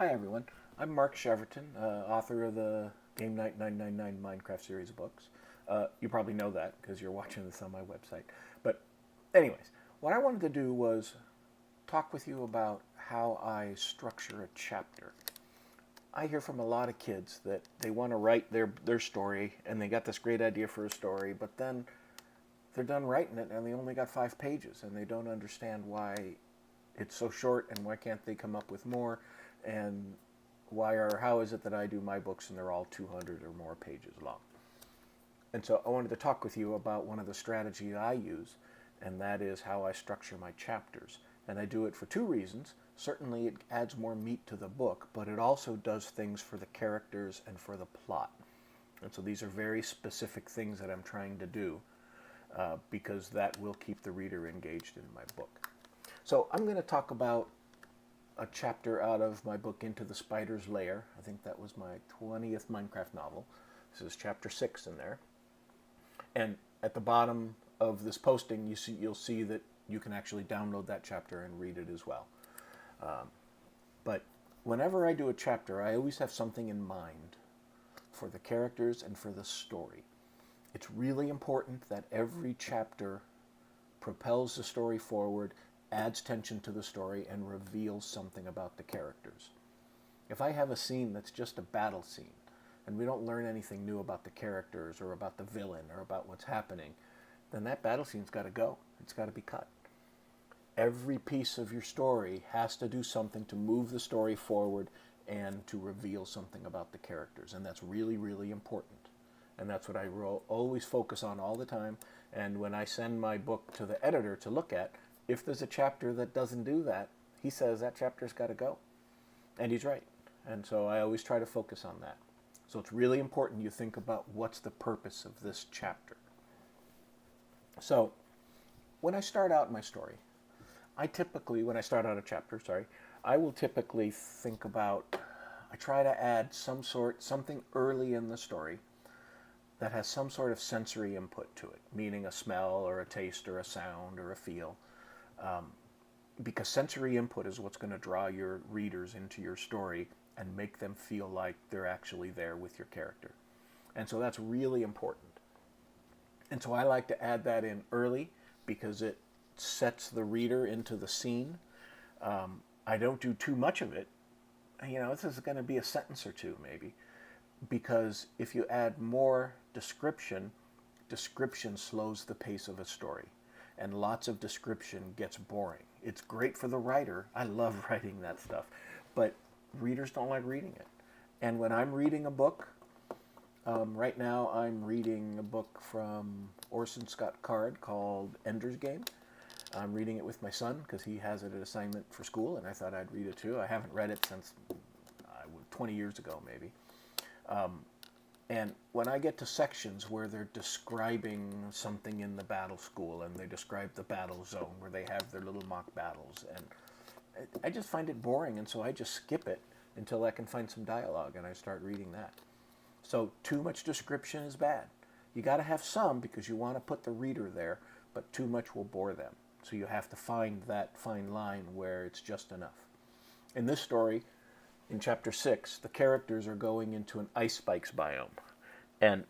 Hi everyone, I'm Mark Cheverton, author of the Game Night 999 Minecraft series of books. You probably know that because you're watching this on my website. But anyways, what I wanted to do was talk with you about how I structure a chapter. I hear from a lot of kids that they want to write their story and they got this great idea for a story, but then they're done writing it and they only got 5 pages and they don't understand why it's so short and why can't they come up with more and why or how is it that I do my books and they're all 200 or more pages long. And so I wanted to talk with you about one of the strategies I use, and that is how I structure my chapters. And I do it for two reasons. Certainly it adds more meat to the book, but it also does things for the characters and for the plot. And so these are very specific things that I'm trying to do because that will keep the reader engaged in my book. So I'm going to talk about a chapter out of my book Into the Spider's Lair. I think that was my 20th Minecraft novel. This is chapter 6 in there. And at the bottom of this posting, you'll see that you can actually download that chapter and read it as well. But whenever I do a chapter, I always have something in mind for the characters and for the story. It's really important that every chapter propels the story forward, adds tension to the story, and reveals something about the characters. If I have a scene that's just a battle scene, and we don't learn anything new about the characters or about the villain or about what's happening, then that battle scene's got to go. It's got to be cut. Every piece of your story has to do something to move the story forward and to reveal something about the characters, and that's really, really important. And that's what I always focus on all the time. And when I send my book to the editor to look at, if there's a chapter that doesn't do that, he says that chapter's got to go. And he's right. And so I always try to focus on that. So it's really important you think about what's the purpose of this chapter. So when I start out my story, when I start out a chapter, I will typically think about, I try to add something early in the story that has some sort of sensory input to it, meaning a smell or a taste or a sound or a feel. Because sensory input is what's going to draw your readers into your story and make them feel like they're actually there with your character. And so that's really important. And so I like to add that in early because it sets the reader into the scene. I don't do too much of it. This is going to be a sentence or two maybe, because if you add more description, description slows the pace of a story, and lots of description gets boring. It's great for the writer. I love writing that stuff, but readers don't like reading it. And when I'm reading a book, right now I'm reading a book from Orson Scott Card called Ender's Game. I'm reading it with my son because he has it as an assignment for school, and I thought I'd read it too. I haven't read it since 20 years ago, maybe. And when I get to sections where they're describing something in the battle school and they describe the battle zone where they have their little mock battles, and I just find it boring, and so I just skip it until I can find some dialogue and I start reading that. So too much description is bad. You got to have some because you want to put the reader there, but too much will bore them. So you have to find that fine line where it's just enough. In this story, in chapter 6, the characters are going into an ice spikes biome. And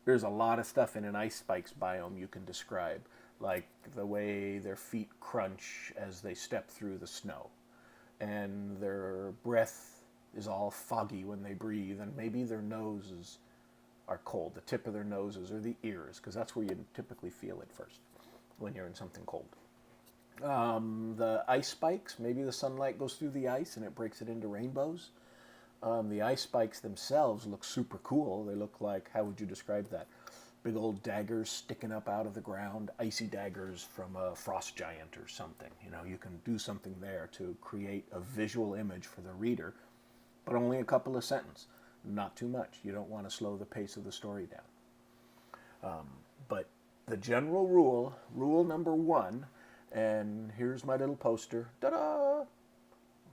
there's a lot of stuff in an ice spikes biome you can describe, like the way their feet crunch as they step through the snow, and their breath is all foggy when they breathe, and maybe their noses are cold, the tip of their noses or the ears, because that's where you typically feel it first when you're in something cold. The ice spikes, maybe the sunlight goes through the ice and it breaks it into rainbows. The ice spikes themselves look super cool. They look like, how would you describe that? Big old daggers sticking up out of the ground, icy daggers from a frost giant or something. You can do something there to create a visual image for the reader, but only a couple of sentences, not too much. You don't want to slow the pace of the story down. But the general rule number one, and here's my little poster, ta-da!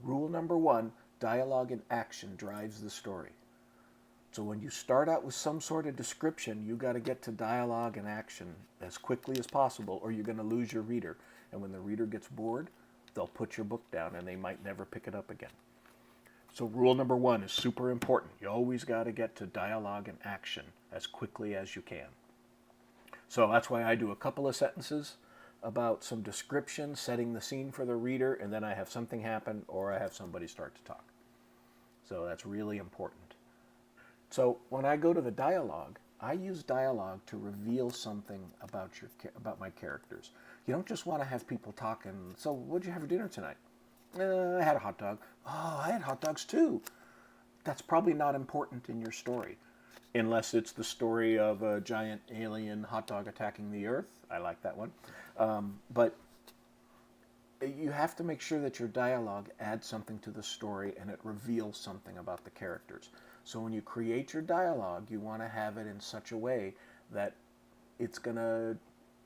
Rule number one, dialogue and action drives the story. So when you start out with some sort of description, you got to get to dialogue and action as quickly as possible, or you're going to lose your reader. And when the reader gets bored, they'll put your book down and they might never pick it up again. So rule number one is super important. You always got to get to dialogue and action as quickly as you can. So that's why I do a couple of sentences about some description, setting the scene for the reader, and then I have something happen or I have somebody start to talk. So that's really important. So when I go to the dialogue, I use dialogue to reveal something about my characters. You don't just want to have people talking. So what'd you have for dinner tonight? I had a hot dog. Oh, I had hot dogs too. That's probably not important in your story, unless it's the story of a giant alien hot dog attacking the Earth. I like that one. But you have to make sure that your dialogue adds something to the story and it reveals something about the characters. So when you create your dialogue, you want to have it in such a way that it's going to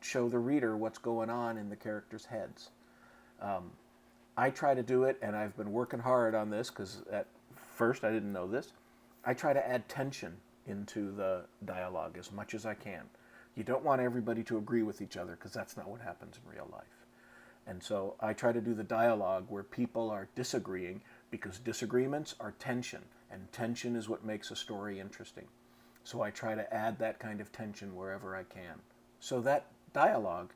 show the reader what's going on in the characters' heads. I try to do it, and I've been working hard on this because at first I didn't know this. I try to add tension into the dialogue as much as I can. You don't want everybody to agree with each other because that's not what happens in real life. And so I try to do the dialogue where people are disagreeing because disagreements are tension, and tension is what makes a story interesting. So I try to add that kind of tension wherever I can. So that dialogue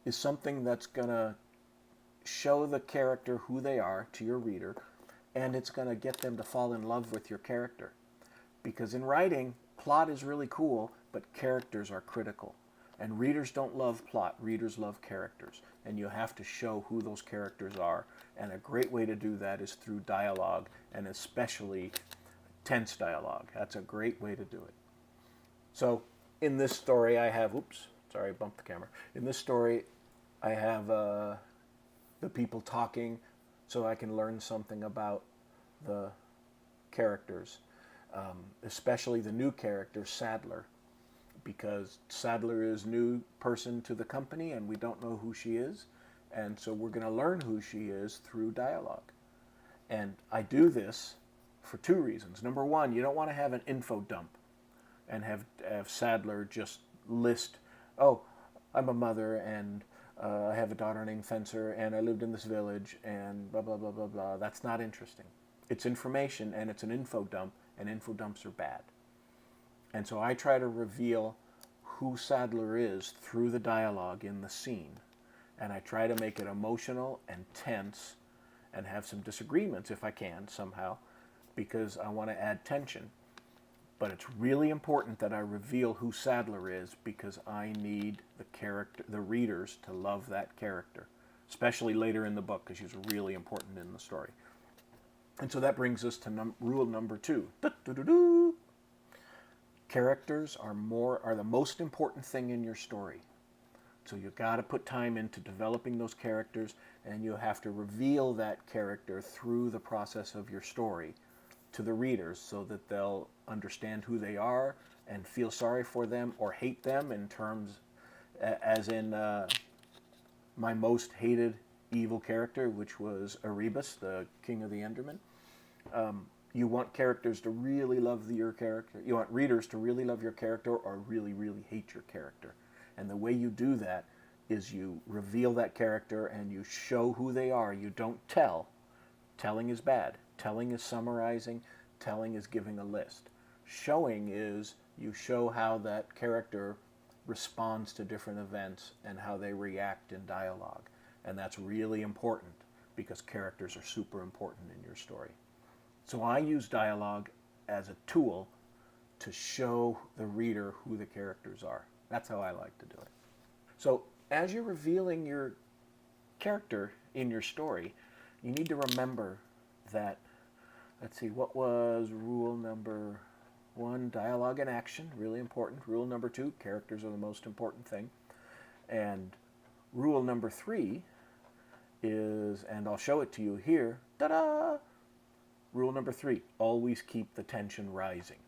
is something that's going to show the character who they are to your reader, and it's going to get them to fall in love with your character. Because in writing, plot is really cool, but characters are critical. And readers don't love plot, readers love characters. And you have to show who those characters are. And a great way to do that is through dialogue, and especially tense dialogue. That's a great way to do it. So in this story I have, oops, sorry, I bumped the camera. In this story I have the people talking so I can learn something about the characters, especially the new character, Sadler, because Sadler is a new person to the company and we don't know who she is. And so we're going to learn who she is through dialogue. And I do this for two reasons. Number one, you don't want to have an info dump and have Sadler just list, oh, I'm a mother and I have a daughter named Fencer and I lived in this village and blah, blah, blah, blah, blah. That's not interesting. It's information and it's an info dump, and info dumps are bad. And so I try to reveal who Sadler is through the dialogue in the scene. And I try to make it emotional and tense and have some disagreements if I can somehow, because I want to add tension. But it's really important that I reveal who Sadler is because I need the readers to love that character, especially later in the book because she's really important in the story. And so that brings us to rule number 2. Characters are the most important thing in your story. So you got to put time into developing those characters, and you have to reveal that character through the process of your story to the readers so that they'll understand who they are and feel sorry for them or hate them, in terms as in my most hated evil character, which was Erebus, the king of the Endermen. You want characters to really love your character. You want readers to really love your character or really, really hate your character. And the way you do that is you reveal that character and you show who they are. You don't tell. Telling is bad. Telling is summarizing. Telling is giving a list. Showing is you show how that character responds to different events and how they react in dialogue. And that's really important because characters are super important in your story. So I use dialogue as a tool to show the reader who the characters are. That's how I like to do it. So as you're revealing your character in your story, you need to remember that, let's see, what was rule number 1? Dialogue and action, really important. Rule number 2, characters are the most important thing. And rule number 3 is, and I'll show it to you here, ta-da! Rule number 3, always keep the tension rising.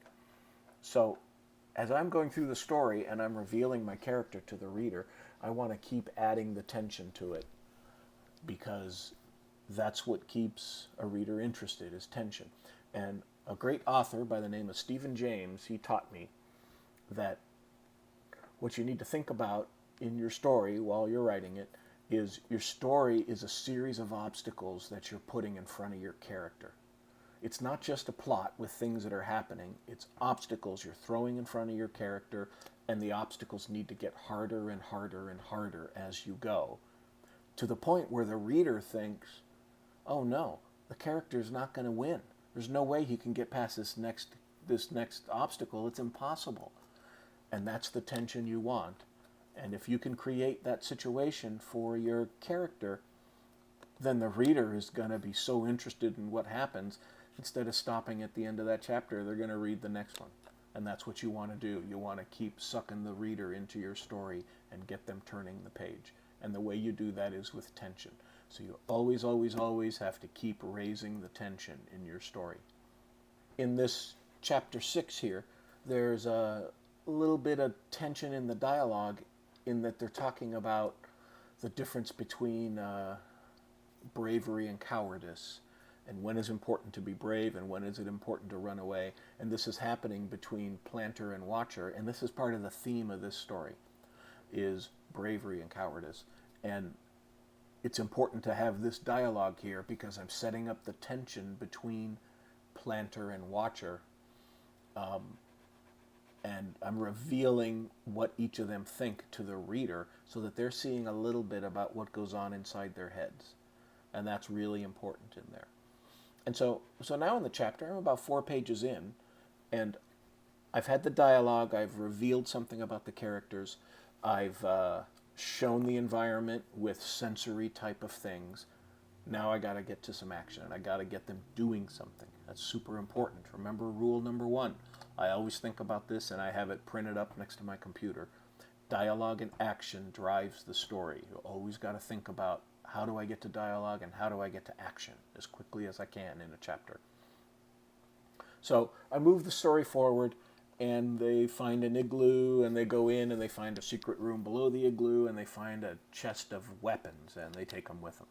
So as I'm going through the story and I'm revealing my character to the reader, I want to keep adding the tension to it because that's what keeps a reader interested, is tension. And a great author by the name of Stephen James, he taught me that what you need to think about in your story while you're writing it is your story is a series of obstacles that you're putting in front of your character. It's not just a plot with things that are happening, it's obstacles you're throwing in front of your character, and the obstacles need to get harder and harder and harder as you go, to the point where the reader thinks, oh no, the character's not going to win. There's no way he can get past this next obstacle. It's impossible. And that's the tension you want. And if you can create that situation for your character, then the reader is going to be so interested in what happens. Instead of stopping at the end of that chapter, they're going to read the next one. And that's what you want to do. You want to keep sucking the reader into your story and get them turning the page. And the way you do that is with tension. So you always, always, always have to keep raising the tension in your story. In this chapter 6 here, there's a little bit of tension in the dialogue in that they're talking about the difference between bravery and cowardice, and when is important to be brave and when is it important to run away. And this is happening between Planter and Watcher, and this is part of the theme of this story, is bravery and cowardice. And it's important to have this dialogue here because I'm setting up the tension between Planter and Watcher, and I'm revealing what each of them think to the reader so that they're seeing a little bit about what goes on inside their heads. And that's really important in there. And so now in the chapter, I'm about 4 pages in, and I've had the dialogue, I've revealed something about the characters, I've shown the environment with sensory type of things. Now I got to get to some action, and I got to get them doing something. That's super important. Remember rule number 1. I always think about this, and I have it printed up next to my computer. Dialogue and action drives the story. You always got to think about, how do I get to dialogue and how do I get to action as quickly as I can in a chapter. So I move the story forward, and they find an igloo, and they go in and they find a secret room below the igloo, and they find a chest of weapons, and they take them with them.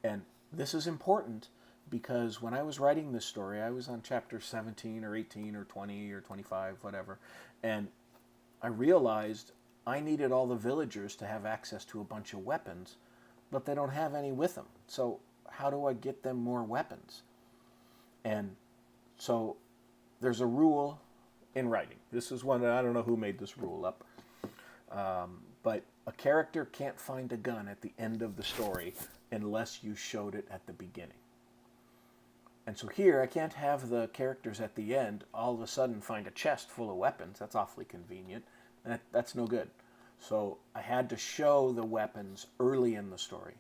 And this is important because when I was writing this story, I was on chapter 17 or 18 or 20 or 25, whatever, and I realized I needed all the villagers to have access to a bunch of weapons, but they don't have any with them. So how do I get them more weapons? And so there's a rule in writing. This is one that I don't know who made this rule up, but a character can't find a gun at the end of the story unless you showed it at the beginning. And so here, I can't have the characters at the end all of a sudden find a chest full of weapons. That's awfully convenient. That's no good. So I had to show the weapons early in the story.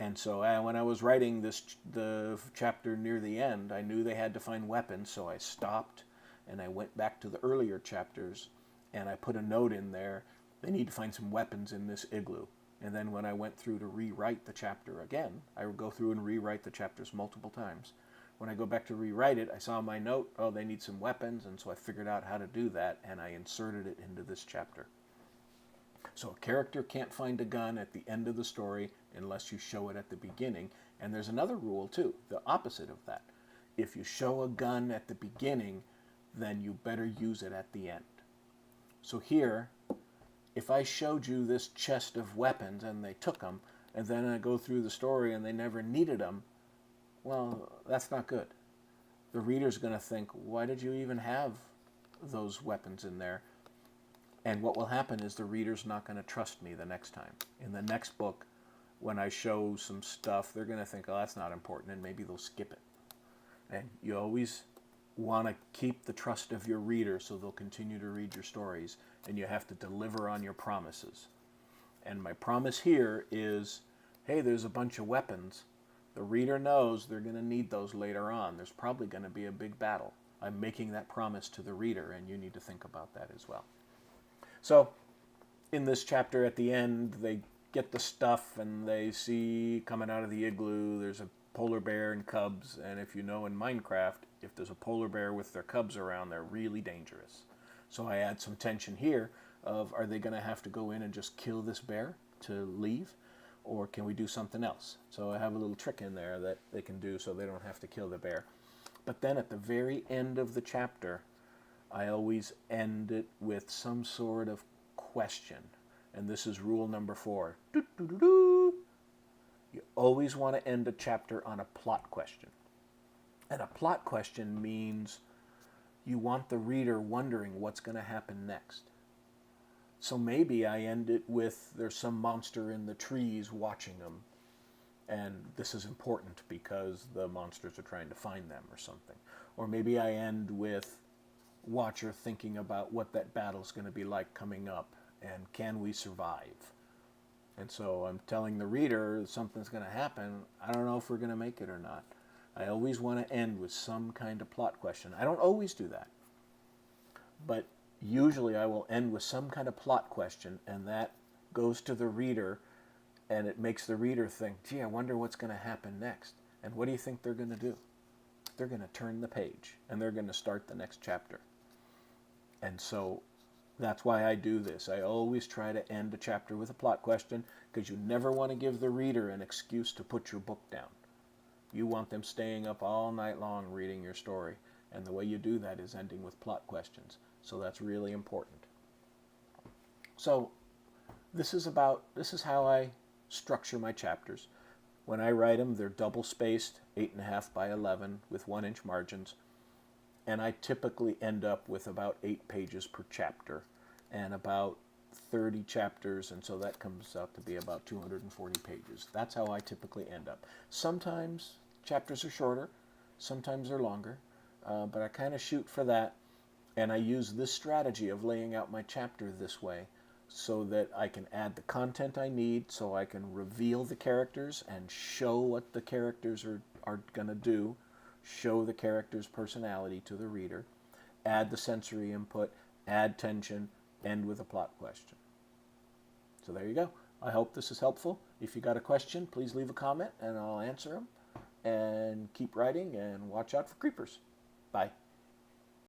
And so when I was writing the chapter near the end, I knew they had to find weapons, so I stopped and I went back to the earlier chapters and I put a note in there, they need to find some weapons in this igloo. And then when I went through to rewrite the chapter again, I would go through and rewrite the chapters multiple times. When I go back to rewrite it, I saw my note, oh, they need some weapons, and so I figured out how to do that, and I inserted it into this chapter. So a character can't find a gun at the end of the story unless you show it at the beginning. And there's another rule, too, the opposite of that. If you show a gun at the beginning, then you better use it at the end. So here, if I showed you this chest of weapons and they took them, and then I go through the story and they never needed them, well, that's not good. The reader's going to think, why did you even have those weapons in there? And what will happen is the reader's not going to trust me the next time. In the next book, when I show some stuff, they're going to think, oh, that's not important, and maybe they'll skip it. And you always want to keep the trust of your reader so they'll continue to read your stories, and you have to deliver on your promises. And my promise here is, hey, there's a bunch of weapons. The reader knows they're going to need those later on. There's probably going to be a big battle. I'm making that promise to the reader, and you need to think about that as well. So, in this chapter at the end, they get the stuff, and they see coming out of the igloo, there's a polar bear and cubs, and if you know in Minecraft, if there's a polar bear with their cubs around, they're really dangerous. So I add some tension here of, are they going to have to go in and just kill this bear to leave? Or can we do something else? So I have a little trick in there that they can do so they don't have to kill the bear. But then at the very end of the chapter, I always end it with some sort of question. And this is rule number 4. You always want to end a chapter on a plot question. And a plot question means you want the reader wondering what's going to happen next. So maybe I end it with there's some monster in the trees watching them, and this is important because the monsters are trying to find them or something. Or maybe I end with watcher thinking about what that battle's going to be like coming up, and can we survive? And so I'm telling the reader something's going to happen. I don't know if we're going to make it or not. I always want to end with some kind of plot question. I don't always do that, but usually I will end with some kind of plot question, and that goes to the reader, and it makes the reader think, gee, I wonder what's going to happen next. And what do you think they're going to do? They're going to turn the page, and they're going to start the next chapter. And so that's why I do this. I always try to end a chapter with a plot question, because you never want to give the reader an excuse to put your book down. You want them staying up all night long reading your story, and the way you do that is ending with plot questions. So that's really important. So this is how I structure my chapters. When I write them, they're double spaced, 8.5 by 11 with 1-inch margins, and I typically end up with about 8 pages per chapter and about 30 chapters, and so that comes out to be about 240 pages. That's how I typically end up. Sometimes chapters are shorter, sometimes they're longer, but I kind of shoot for that, and I use this strategy of laying out my chapter this way so that I can add the content I need, so I can reveal the characters and show what the characters are going to do, show the character's personality to the reader, add the sensory input, add tension, end with a plot question. So there you go. I hope this is helpful. If you got a question, please leave a comment and I'll answer them. And keep writing and watch out for creepers. Bye.